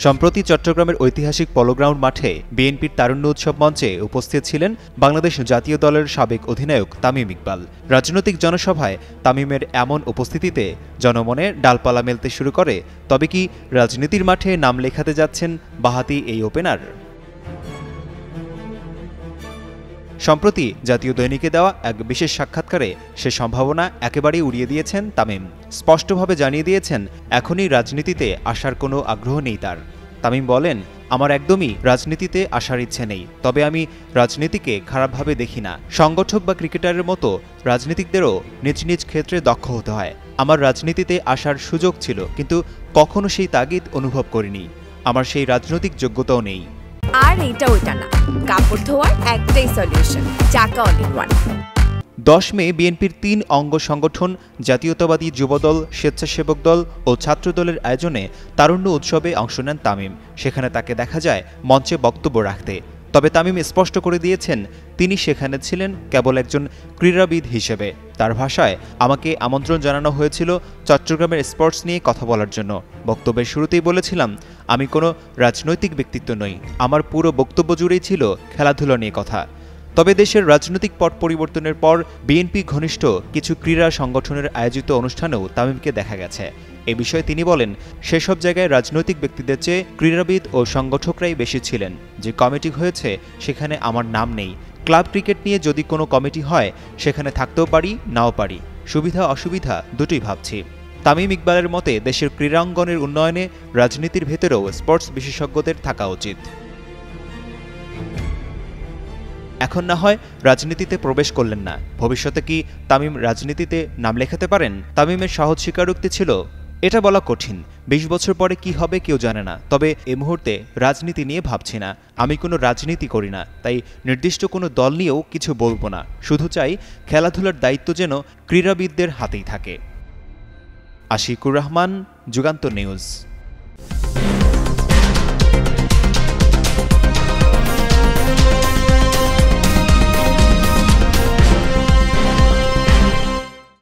সম্প্রতি চট্টগ্রামের ঐতিহাসিক পলো গ্রাউন্ড মাঠে বিএনপির তারুণ্য উৎসব মঞ্চে উপস্থিত ছিলেন বাংলাদেশ জাতীয় দলের সাবেক অধিনায়ক তামিম ইকবাল। রাজনৈতিক জনসভায় তামিমের এমন উপস্থিতিতে জনমনে ডালপালা মেলতে শুরু করে। তবে কি রাজনীতির মাঠে নাম লেখাতে যাচ্ছেন বাঁহাতি এই ওপেনার? সম্প্রতি জাতীয় দৈনিকে দেওয়া এক বিশেষ সাক্ষাৎকারে সে সম্ভাবনা একেবারেই উড়িয়ে দিয়েছেন তামিম। স্পষ্টভাবে জানিয়ে দিয়েছেন এখনই রাজনীতিতে আসার কোনো আগ্রহ নেই তার। তামিম বলেন, আমার একদমই রাজনীতিতে আসার ইচ্ছে নেই, তবে আমি রাজনীতিকে খারাপভাবে দেখি না। সংগঠক বা ক্রিকেটারের মতো রাজনীতিকদেরও নিজ নিজ ক্ষেত্রে দক্ষ হতে হয়। আমার রাজনীতিতে আসার সুযোগ ছিল, কিন্তু কখনো সেই তাগিদ অনুভব করিনি। আমার সেই রাজনৈতিক যোগ্যতাও নেই। আর এটা ওইটা না, কাপড় ধোয়ার একটাই সলিউশন, চাকা অল ইন ওয়ান। 10 মে বিএনপির 3 অঙ্গ সংগঠন জাতীয়তাবাদী যুবদল, স্বেচ্ছাসেবক দল ও ছাত্রদলের আয়োজনে তারুণ্য উৎসবে অংশ নেন তামিম। সেখানে তাকে দেখা যায় মঞ্চে বক্তব্য রাখতে। তবে তামিম স্পষ্ট করে দিয়েছেন তিনি সেখানে ছিলেন কেবল একজন ক্রীড়াবিদ হিসেবে। তার ভাষায়, আমাকে আমন্ত্রণ জানানো হয়েছিল চট্টগ্রামের স্পোর্টস নিয়ে কথা বলার জন্য। বক্তব্যের শুরুতেই বলেছিলাম, আমি কোনো রাজনৈতিক ব্যক্তিত্ব নই, আমার পুরো বক্তব্য জুড়েই ছিল খেলাধুলা নিয়ে কথা। তবে দেশের রাজনৈতিক পট পরিবর্তনের পর বিএনপি ঘনিষ্ঠ কিছু ক্রীড়া সংগঠনের আয়োজিত অনুষ্ঠানেও তামিমকে দেখা গেছে। এ বিষয়ে তিনি বলেন, সেসব জায়গায় রাজনৈতিক ব্যক্তিদের চেয়ে ক্রীড়াবিদ ও সংগঠকরাই বেশি ছিলেন। যে কমিটি হয়েছে সেখানে আমার নাম নেই। ক্লাব ক্রিকেট নিয়ে যদি কোনো কমিটি হয় সেখানে থাকতেও পারি, নাও পারি। সুবিধা অসুবিধা দুটোই ভাবছি। তামিম ইকবালের মতে দেশের ক্রীড়াঙ্গনের উন্নয়নে রাজনীতির ভেতরেও স্পোর্টস বিশেষজ্ঞদের থাকা উচিত। এখন না হয় রাজনীতিতে প্রবেশ করলেন না, ভবিষ্যতে কি তামিম রাজনীতিতে নাম লেখাতে পারেন? তামিমের সহজ স্বীকারোক্তি ছিল, এটা বলা কঠিন। 20 বছর পরে কি হবে কেউ জানে না। তবে এ মুহূর্তে রাজনীতি নিয়ে ভাবছি না। আমি কোনো রাজনীতি করি না, তাই নির্দিষ্ট কোনো দল নিয়েও কিছু বলবো না। শুধু চাই খেলাধুলার দায়িত্ব যেন ক্রীড়াবিদদের হাতেই থাকে। আশিকুর রহমান, যুগান্তর নিউজ।